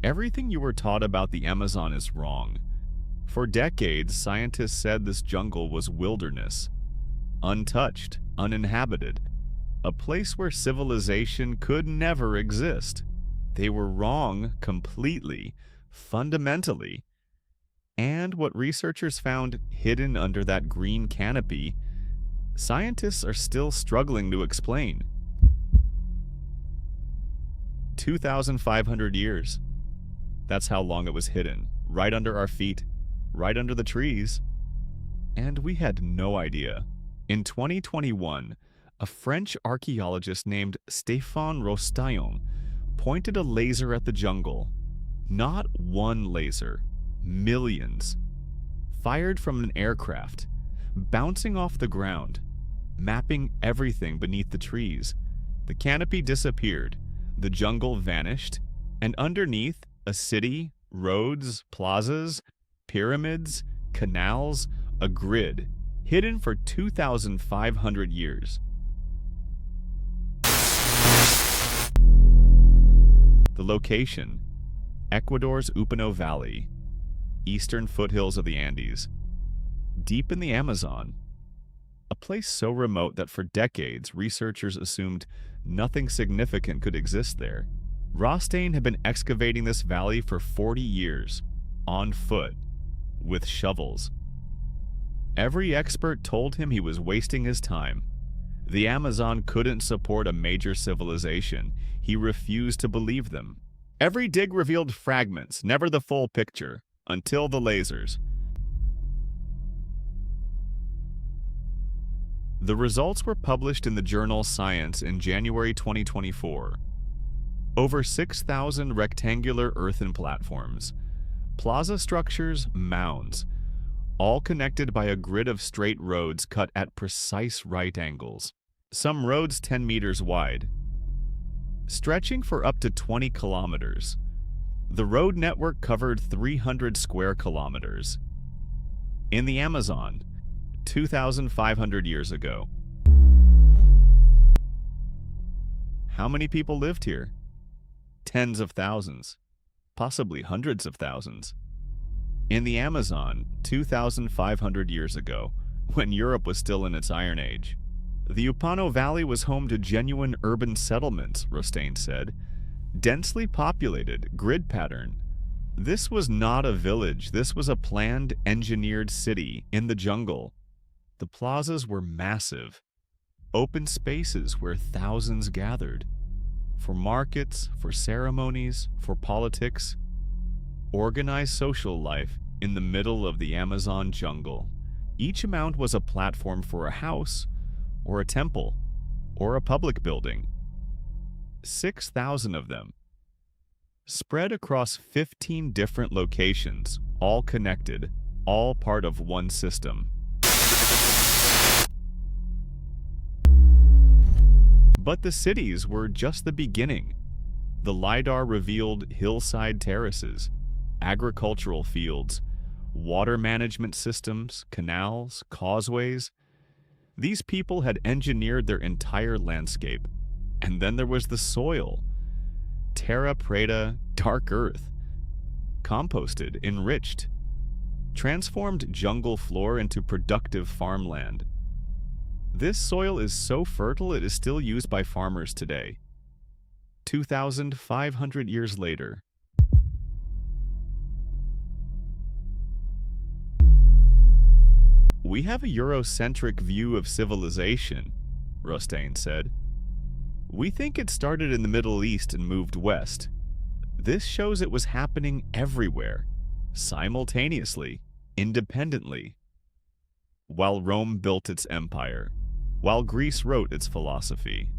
Everything you were taught about the Amazon is wrong. For decades, scientists said this jungle was wilderness, untouched, uninhabited, a place where civilization could never exist. They were wrong completely, fundamentally. And what researchers found hidden under that green canopy, scientists are still struggling to explain. 2,500 years. That's how long it was hidden, right under our feet, right under the trees. And we had no idea. In 2021, a French archaeologist named Stéphane Rostaillon pointed a laser at the jungle. Not one laser, millions. Fired from an aircraft, bouncing off the ground, mapping everything beneath the trees. The canopy disappeared, the jungle vanished, and underneath, a city, roads, plazas, pyramids, canals, a grid, hidden for 2,500 years. The location: Ecuador's Upano Valley, eastern foothills of the Andes, deep in the Amazon. A place so remote that for decades researchers assumed nothing significant could exist there. Rostaillon had been excavating this valley for 40 years, on foot, with shovels. Every expert told him he was wasting his time. The Amazon couldn't support a major civilization. He refused to believe them. Every dig revealed fragments, never the full picture, until the lasers. The results were published in the journal Science in January 2024. Over 6,000 rectangular earthen platforms, plaza structures, mounds, all connected by a grid of straight roads cut at precise right angles. Some roads 10 meters wide, stretching for up to 20 kilometers. The road network covered 300 square kilometers. In the Amazon, 2,500 years ago. How many people lived here? Tens of thousands, possibly hundreds of thousands. In the Amazon, 2,500 years ago, when Europe was still in its Iron Age, the Upano Valley was home to genuine urban settlements, Rostaillon said. Densely populated, grid pattern. This was not a village, this was a planned, engineered city in the jungle. The plazas were massive, open spaces where thousands gathered. For markets, for ceremonies, for politics. Organized social life in the middle of the Amazon jungle. Each mound was a platform for a house, or a temple, or a public building. 6,000 of them, spread across 15 different locations, all connected, all part of one system. But the cities were just the beginning. The LiDAR revealed hillside terraces, agricultural fields, water management systems, canals, causeways. These people had engineered their entire landscape. And then there was the soil. Terra preta, dark earth. Composted, enriched. Transformed jungle floor into productive farmland. This soil is so fertile it is still used by farmers today. 2,500 years later. We have a Eurocentric view of civilization, Rostaillon said. We think it started in the Middle East and moved west. This shows it was happening everywhere, simultaneously, independently. While Rome built its empire, while Greece wrote its philosophy.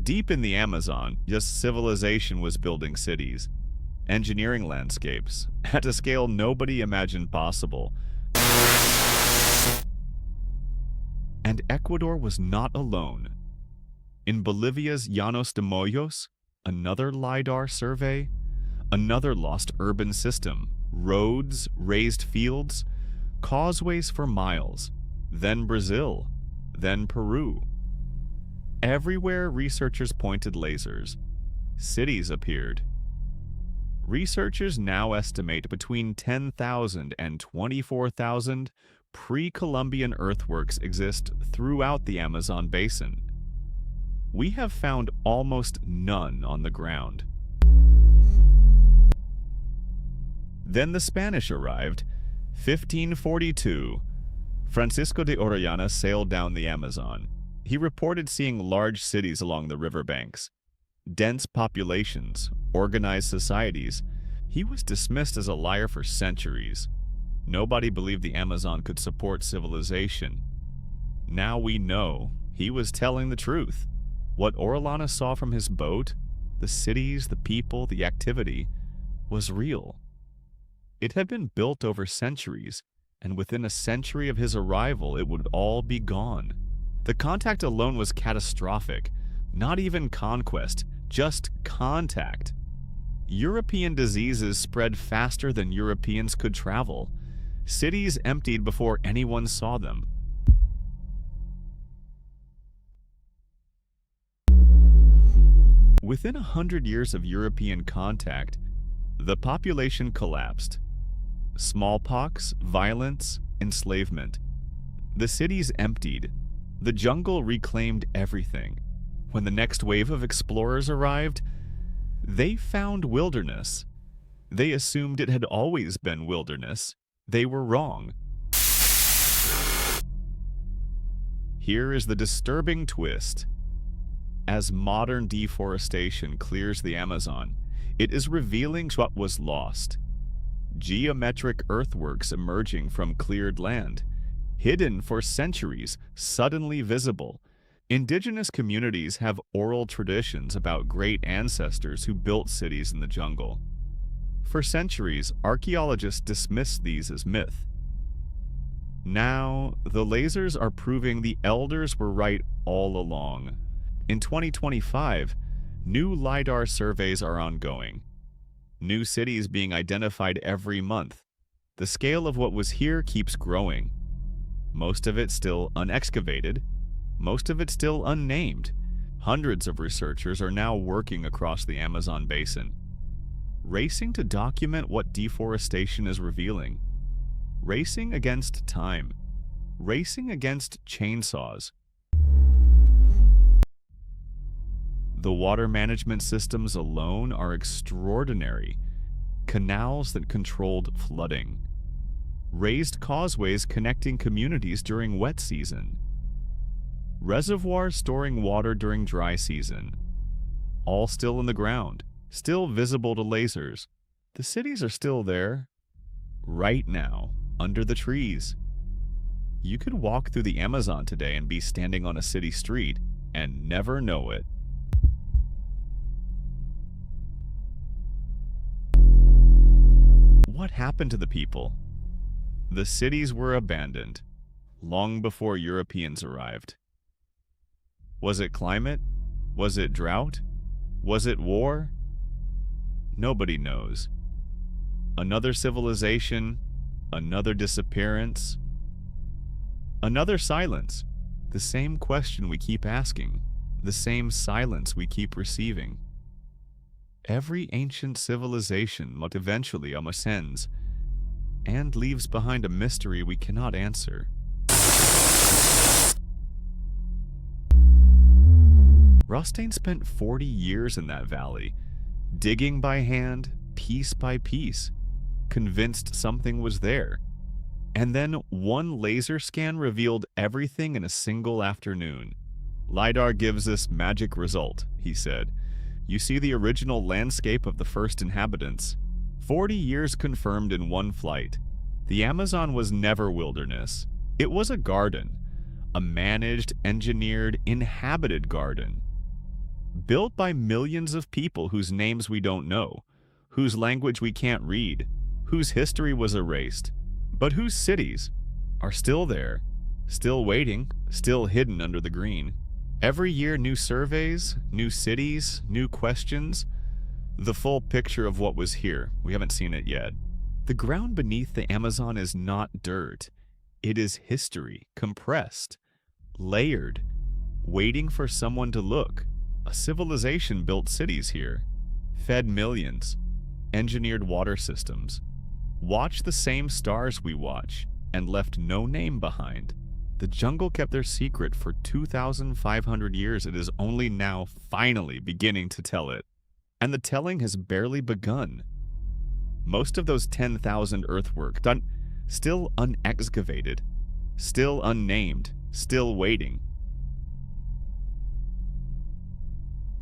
Deep in the Amazon, just civilization was building cities, engineering landscapes, at a scale nobody imagined possible. And Ecuador was not alone. In Bolivia's Llanos de Moyos, another LiDAR survey, another lost urban system, roads, raised fields, causeways for miles, then Brazil, then Peru. Everywhere researchers pointed lasers, cities appeared. Researchers now estimate between 10,000 and 24,000 pre-Columbian earthworks exist throughout the Amazon basin. We have found almost none on the ground. Then the Spanish arrived. 1542. Francisco de Orellana sailed down the Amazon. He reported seeing large cities along the riverbanks, dense populations, organized societies. He was dismissed as a liar for centuries. Nobody believed the Amazon could support civilization. Now we know he was telling the truth. What Orellana saw from his boat, the cities, the people, the activity, was real. It had been built over centuries, and within a century of his arrival, it would all be gone. The contact alone was catastrophic. Not even conquest, just contact. European diseases spread faster than Europeans could travel. Cities emptied before anyone saw them. Within 100 years of European contact, the population collapsed. Smallpox, violence, enslavement. The cities emptied. The jungle reclaimed everything. When the next wave of explorers arrived, they found wilderness. They assumed it had always been wilderness. They were wrong. Here is the disturbing twist. As modern deforestation clears the Amazon, it is revealing what was lost. Geometric earthworks emerging from cleared land, hidden for centuries, suddenly visible. Indigenous communities have oral traditions about great ancestors who built cities in the jungle. For centuries, archaeologists dismissed these as myth. Now, the lasers are proving the elders were right all along. In 2025, new LiDAR surveys are ongoing. New cities being identified every month. The scale of what was here keeps growing. Most of it still unexcavated. Most of it still unnamed. Hundreds of researchers are now working across the Amazon basin, racing to document what deforestation is revealing. Racing against time. Racing against chainsaws. The water management systems alone are extraordinary. Canals that controlled flooding. Raised causeways connecting communities during wet season. Reservoirs storing water during dry season. All still in the ground, still visible to lasers. The cities are still there, right now, under the trees. You could walk through the Amazon today and be standing on a city street and never know it. What happened to the people? The cities were abandoned long before Europeans arrived. Was it climate? Was it drought? Was it war? Nobody knows. Another civilization, another disappearance, another silence. The same question we keep asking, the same silence we keep receiving. Every ancient civilization must eventually ascends and leaves behind a mystery we cannot answer. Rostaing spent 40 years in that valley, digging by hand, piece by piece, convinced something was there. And then one laser scan revealed everything in a single afternoon. LiDAR gives this magic result, he said. You see the original landscape of the first inhabitants. 40 years confirmed in one flight. The Amazon was never wilderness. It was a garden. A managed, engineered, inhabited garden. Built by millions of people whose names we don't know, whose language we can't read, whose history was erased, but whose cities are still there, still waiting, still hidden under the green. Every year, new surveys, new cities, new questions. The full picture of what was here. We haven't seen it yet. The ground beneath the Amazon is not dirt. It is history, compressed, layered, waiting for someone to look. A civilization built cities here, fed millions, engineered water systems, watched the same stars we watch, and left no name behind. The jungle kept their secret for 2,500 years. It is only now finally beginning to tell it. And the telling has barely begun. Most of those 10,000 earthwork done, still unexcavated, still unnamed, still waiting.